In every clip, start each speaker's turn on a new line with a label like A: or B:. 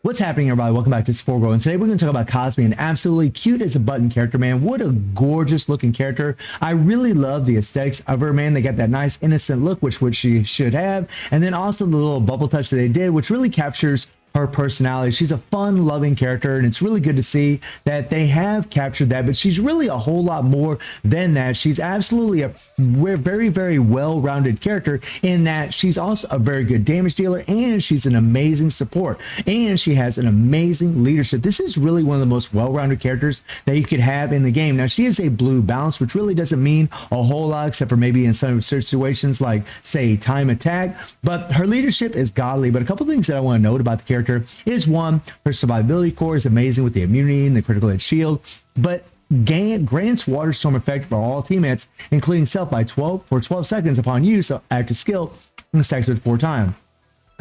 A: What's happening, everybody? Welcome back to Sporgo, and today we're going to talk about Kasumi, an absolutely cute as a button character, man. What a gorgeous looking character. I really love the aesthetics of her, man. They got that nice innocent look, which she should have, and then also the little bubble touch that they did, which really captures her personality. She's a fun, loving character, and it's really good to see that they have captured that, but she's really a whole lot more than that. She's absolutely a very, very well-rounded character in that she's also a very good damage dealer, and she's an amazing support, and she has an amazing leadership. This is really one of the most well-rounded characters that you could have in the game. Now, she is a blue bounce, which really doesn't mean a whole lot, except for maybe in some situations like, say, time attack, but her leadership is godly. But a couple things that I want to note about the character is, one, her survivability core is amazing with the immunity and the critical hit shield, but grants water storm effect for all teammates, including self, by 12 seconds upon use of active skill, and stacks it 4 times.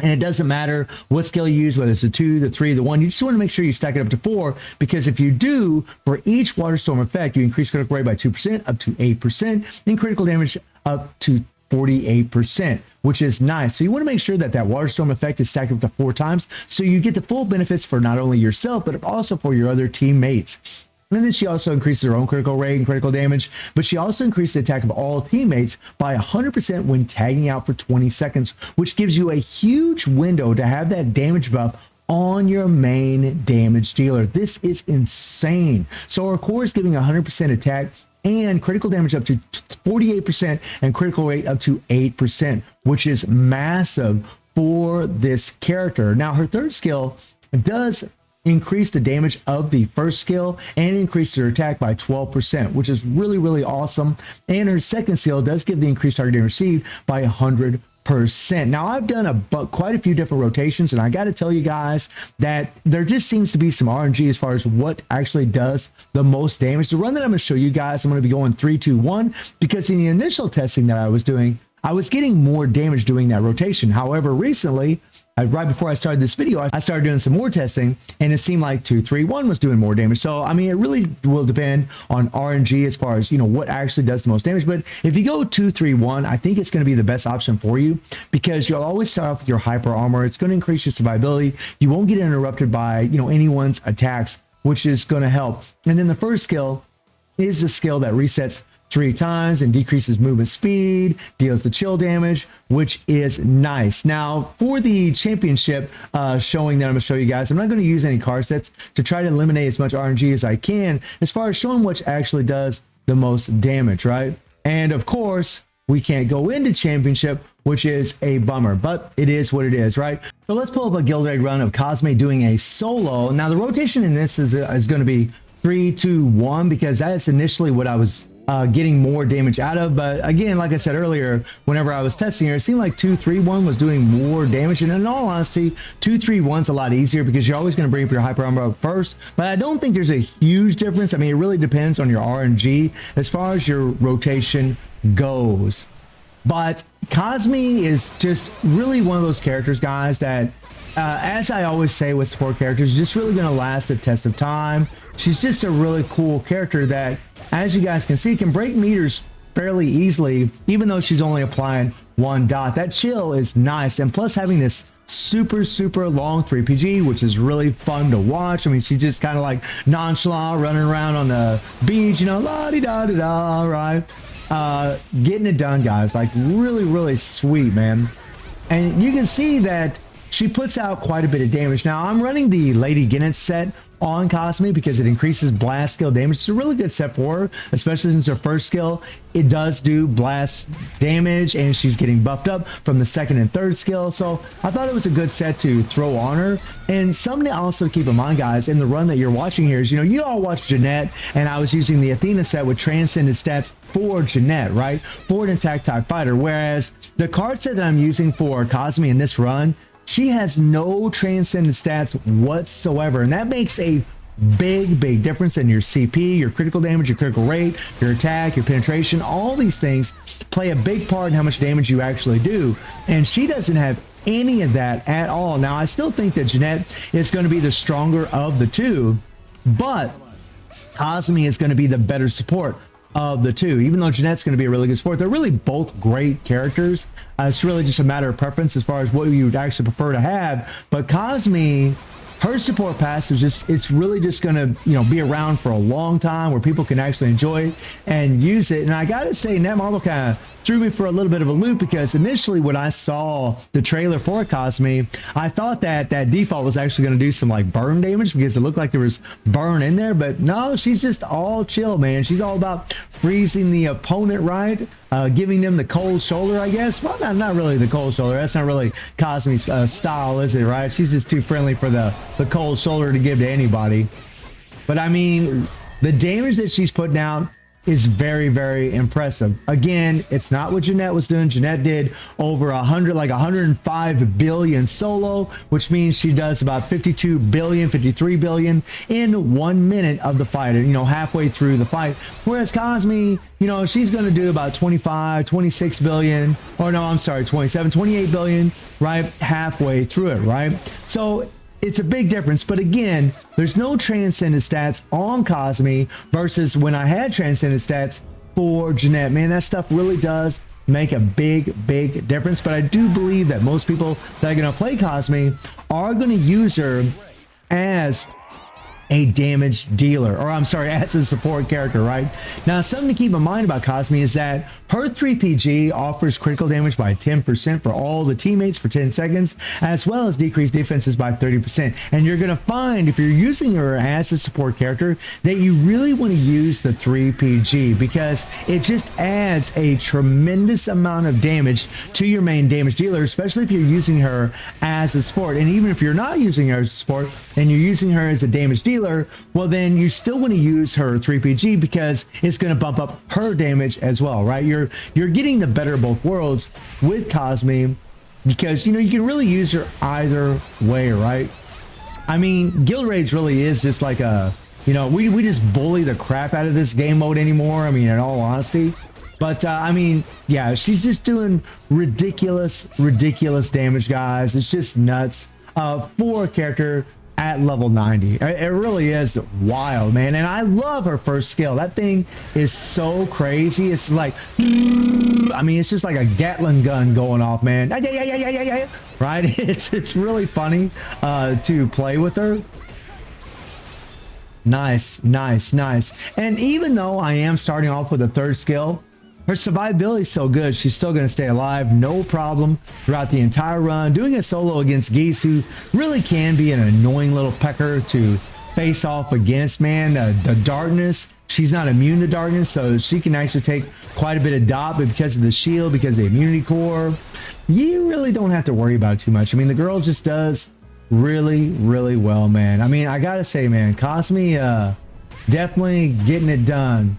A: And it doesn't matter what skill you use, whether it's the 2, the 3, the 1, you just want to make sure you stack it up to 4, because if you do, for each water storm effect, you increase critical rate by 2%, up to 8%, and critical damage up to 48%, which is nice. So you want to make sure that that water storm effect is stacked up to 4 times, so you get the full benefits for not only yourself, but also for your other teammates. And then she also increases her own critical rate and critical damage, but she also increases the attack of all teammates by 100% when tagging out for 20 seconds, which gives you a huge window to have that damage buff on your main damage dealer. This is insane. So her core is giving 100% attack and critical damage up to 48% and critical rate up to 8%, which is massive for this character. Now, her third skill does increase the damage of the first skill and increase her attack by 12%, which is really, really awesome. And her second skill does give the increased target damage received by 100%. Now, I've done quite a few different rotations, and I got to tell you guys that there just seems to be some RNG as far as what actually does the most damage. The run that I'm going to show you guys, I'm going to be going 3, 2, 1, because in the initial testing that I was doing, I was getting more damage doing that rotation. However, recently, right before I started this video, I started doing some more testing, and it seemed like 2, 3, 1 was doing more damage. So, I mean, it really will depend on RNG as far as, you know, what actually does the most damage. But if you go 2, 3, 1, I think it's going to be the best option for you, because you'll always start off with your hyper armor. It's going to increase your survivability. You won't get interrupted by, you know, anyone's attacks, which is going to help. And then the first skill is the skill that resets 3 times and decreases movement speed, deals the chill damage, which is nice. Now, for the championship showing that I'm going to show you guys, I'm not going to use any card sets to try to eliminate as much RNG as I can as far as showing which actually does the most damage, right? And of course, we can't go into championship, which is a bummer, but it is what it is, right? So let's pull up a guild raid run of Kasumi doing a solo. Now, the rotation in this is going to be 3, 2, 1, because that's initially what I was getting more damage out of. But again, like I said earlier, whenever I was testing her, it seemed like 2, 3, 1 was doing more damage. And in all honesty, 2, 3, 1's a lot easier, because you're always going to bring up your hyper armor up first. But I don't think there's a huge difference. I mean, it really depends on your RNG as far as your rotation goes. But Kasumi is just really one of those characters, guys, that as I always say with support characters, just really going to last the test of time. She's just a really cool character that, as you guys can see, can break meters fairly easily, even though she's only applying 1 dot. That chill is nice, and plus having this super, super long 3PG, which is really fun to watch. I mean, she's just kind of like nonchalant, running around on the beach, you know, la-di-da-di-da, right? Getting it done, guys. Like, really, really sweet, man. And you can see that she puts out quite a bit of damage. Now, I'm running the Lady Guinness set on Kasumi because it increases blast skill damage. It's a really good set for her, especially since her first skill, it does do blast damage, and she's getting buffed up from the second and third skill. So I thought it was a good set to throw on her. And something to also keep in mind, guys, in the run that you're watching here is, you know, you all watched Jeanette, and I was using the Athena set with transcended stats for Jeanette, right? For an attack type fighter. Whereas the card set that I'm using for Kasumi in this run, she has no transcendent stats whatsoever, and that makes a big difference in your CP, your critical damage, your critical rate, your attack, your penetration. All these things play a big part in how much damage you actually do, and she doesn't have any of that at all. Now, I still think that Jeanette is going to be the stronger of the two, but Kasumi is going to be the better support of the two. Even though Jeanette's going to be a really good support, they're really both great characters. It's really just a matter of preference as far as what you would actually prefer to have. But Kasumi her support pass is just, it's really just going to, you know, be around for a long time where people can actually enjoy it and use it. And I got to say, Netmarble kind of threw me for a little bit of a loop, because initially when I saw the trailer for Kasumi, I thought that that default was actually going to do some like burn damage, because it looked like there was burn in there. But no, she's just all chill, man. She's all about freezing the opponent, right? Giving them the cold shoulder, I guess. Well, not really the cold shoulder. That's not really Kasumi's style, is it, right? She's just too friendly for the cold shoulder to give to anybody. But I mean, the damage that she's putting out is very, very impressive. Again, it's not what Jeanette was doing. Jeanette did over 100, like 105 billion solo, which means she does about 52 billion, 53 billion in 1 minute of the fight, you know, halfway through the fight. Whereas Kasumi, you know, she's going to do about 25, 26 billion, or no, I'm sorry, 27, 28 billion, right? Halfway through it, right? So it's a big difference. But again, there's no transcendent stats on Kasumi versus when I had transcendent stats for Jeanette. Man, that stuff really does make a big, big difference. But I do believe that most people that are going to play Kasumi are going to use her as a damage dealer, or I'm sorry, as a support character, right? Now, something to keep in mind about Kasumi is that her 3PG offers critical damage by 10% for all the teammates for 10 seconds, as well as decreased defenses by 30%. And you're going to find, if you're using her as a support character, that you really want to use the 3PG, because it just adds a tremendous amount of damage to your main damage dealer, especially if you're using her as a support. And even if you're not using her as a support and you're using her as a damage dealer, well, then you still want to use her 3PG, because it's going to bump up her damage as well, right? You're getting the better of both worlds with Kasumi, because, you know, you can really use her either way, right? I mean, Guild Raids really is just like a, you know, we just bully the crap out of this game mode anymore, I mean, in all honesty. But I mean, yeah, she's just doing ridiculous damage, guys. It's just nuts for a character at level 90. It really is wild, man. And I love her first skill. That thing is so crazy. It's like, I mean, it's just like a Gatling gun going off, man. Right? It's really funny to play with her. Nice. And even though I am starting off with a third skill, her survivability is so good, she's still going to stay alive, no problem, throughout the entire run. Doing a solo against Geese, who really can be an annoying little pecker to face off against, man. The darkness, she's not immune to darkness, so she can actually take quite a bit of dot, but because of the shield, because of the immunity core, you really don't have to worry about it too much. I mean, the girl just does really well, man. I mean, I gotta say, man, Kasumi definitely getting it done.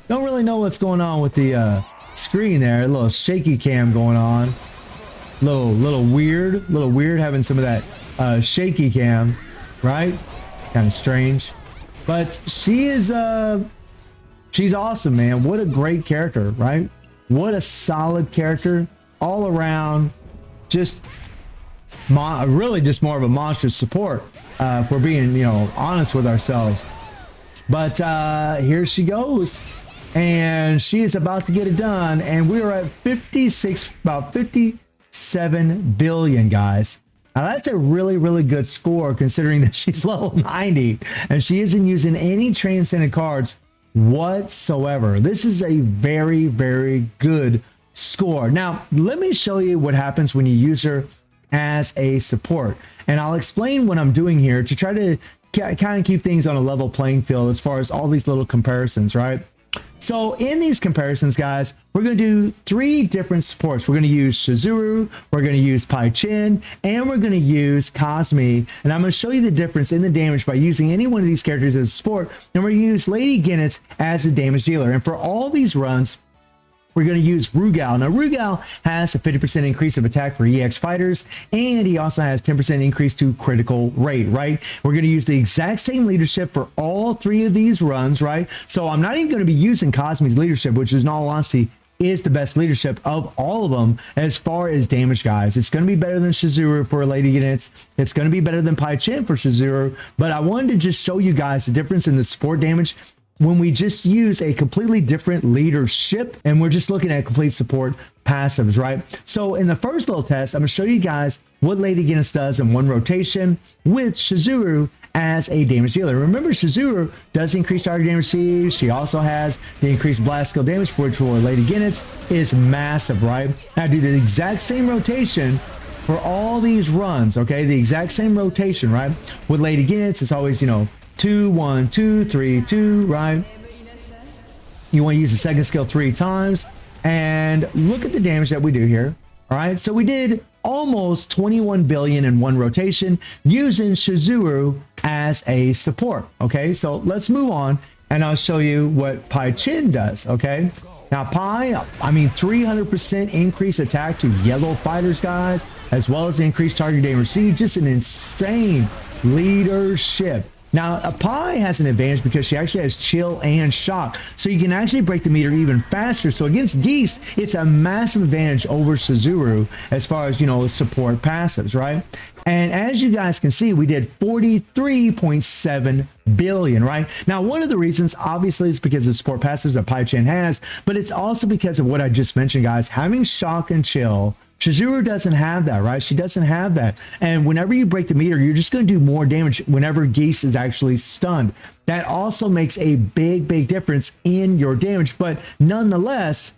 A: Don't really know what's going on with the screen there. A little shaky cam going on. Little weird having some of that shaky cam, right? Kind of strange. But she is she's awesome, man. What a great character, right? What a solid character all around. Just really just more of a monstrous support, if we're being, you know, honest with ourselves. But here she goes. And she is about to get it done, and we are at 56, about 57 billion, guys. Now that's a really good score, considering that she's level 90 and she isn't using any transcendent cards whatsoever. This is a very good score. Now let me show you what happens when you use her as a support, and I'll explain what I'm doing here to try to kind of keep things on a level playing field as far as all these little comparisons, right? So in these comparisons, guys, we're going to do 3 different supports. We're going to use Shizuru, we're going to use Pai Chin, and we're going to use Kasumi. And I'm going to show you the difference in the damage by using any one of these characters as a support. And we're going to use Lady Guinness as a damage dealer. And for all these runs, we're going to use Rugal. Now, Rugal has a 50% increase of attack for EX fighters, and he also has 10% increase to critical rate, right? We're going to use the exact same leadership for all 3 of these runs, right? So I'm not even going to be using Kasumi's leadership, which is, in all honesty, is the best leadership of all of them as far as damage, guys. It's going to be better than Shizuru for Lady Guinness. It's going to be better than Pai Chin for Shizuru, but I wanted to just show you guys the difference in the support damage when we just use a completely different leadership and we're just looking at complete support passives, right? So in the first little test, I'm going to show you guys what Lady Guinness does in one rotation with Shizuru as a damage dealer. Remember, Shizuru does increase target damage received. She also has the increased blast skill damage, which for Lady Guinness is massive, right? Now do the exact same rotation for all these runs, okay? The exact same rotation, right? With Lady Guinness, it's always, you know, 2, 1, 2, 3, 2, right? You want to use the second skill 3 times. And look at the damage that we do here. All right, so we did almost 21 billion in one rotation using Shizuru as a support. Okay, so let's move on and I'll show you what Pai Chin does. Okay, now Pai, I mean, 300% increased attack to yellow fighters, guys, as well as increased target damage received. Just an insane leadership. Now, Pai has an advantage because she actually has chill and shock, so you can actually break the meter even faster. So against Geese, it's a massive advantage over Shizuru as far as, you know, support passives, right? And as you guys can see, we did 43.7 billion, right? Now, one of the reasons, obviously, is because of support passives that Pai Chin has, but it's also because of what I just mentioned, guys. Having shock and chill, Shizuru doesn't have that, right? She doesn't have that. And whenever you break the meter, you're just going to do more damage whenever Geese is actually stunned. That also makes a big, big difference in your damage. But nonetheless,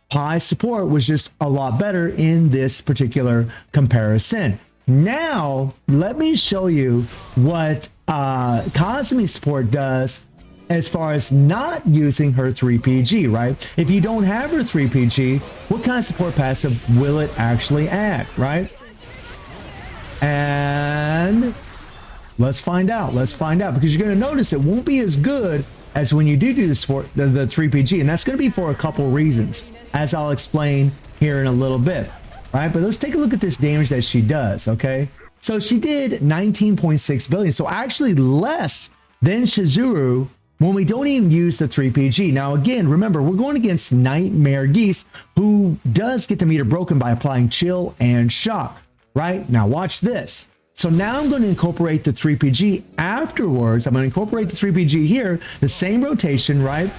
A: Pai's support was just a lot better in this particular comparison. Now, let me show you what Kasumi's support does as far as not using her 3PG, right? If you don't have her 3PG, what kind of support passive will it actually add, right? And let's find out. Let's find out, because you're going to notice it won't be as good as when you do the support, the 3PG, and that's going to be for a couple reasons, as I'll explain here in a little bit, right? But let's take a look at this damage that she does, okay? So she did 19.6 billion, so actually less than Shizuru when we don't even use the 3PG. Now, again, remember, we're going against Nightmare Geese, who does get the meter broken by applying chill and shock, right? Now, watch this. So now I'm going to incorporate the 3PG afterwards. I'm going to incorporate the 3PG here, the same rotation, right?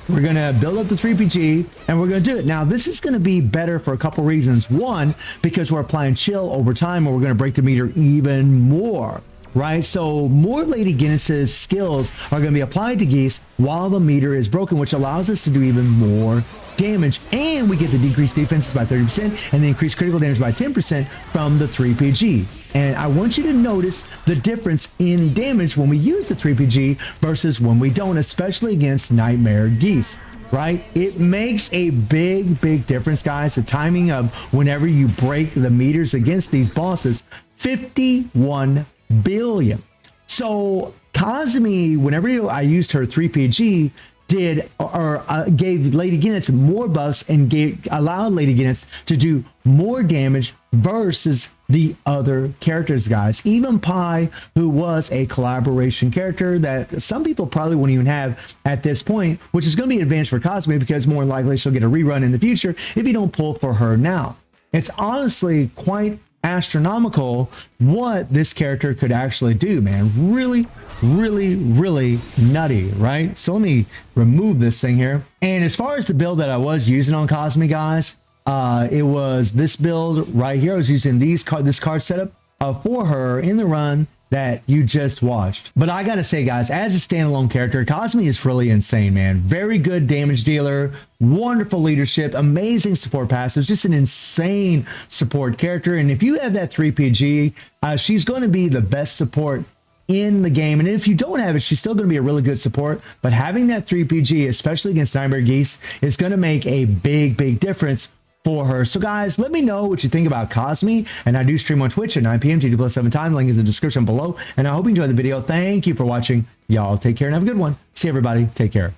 A: We're going to build up the 3PG and we're going to do it. Now, this is going to be better for a couple reasons. One, because we're applying chill over time and we're going to break the meter even more. Right, so more Lady Guinness's skills are going to be applied to Geese while the meter is broken, which allows us to do even more damage, and we get the decreased defenses by 30% and the increased critical damage by 10% from the 3PG. And I want you to notice the difference in damage when we use the 3PG versus when we don't, especially against Nightmare Geese. Right, it makes a big, big difference, guys. The timing of whenever you break the meters against these bosses, 51 billion. So Kasumi, whenever I used her 3PG, gave Lady Guinness more buffs and allowed Lady Guinness to do more damage versus the other characters, guys. Even Pai, who was a collaboration character that some people probably wouldn't even have at this point, which is going to be an advantage for Kasumi because more than likely she'll get a rerun in the future if you don't pull for her now. It's honestly quite astronomical what this character could actually do, man. Really, really, really nutty, right? So let me remove this thing here. And as far as the build that I was using on Kasumi, guys, it was this build right here. I was using this card setup for her in the run that you just watched. But I gotta say, guys, as a standalone character, Kasumi is really insane, man. Very good damage dealer, wonderful leadership, amazing support passives, just an insane support character. And if you have that 3PG, she's going to be the best support in the game. And if you don't have it, she's still going to be a really good support. But having that 3PG, especially against Nightmare Geese, is going to make a big, big difference for her. So guys, let me know what you think about Kasumi, and I do stream on Twitch at 9 p.m. GT+7 time. Link is in the description below, and I hope you enjoyed the video. Thank you for watching. Y'all take care and have a good one. See everybody. Take care.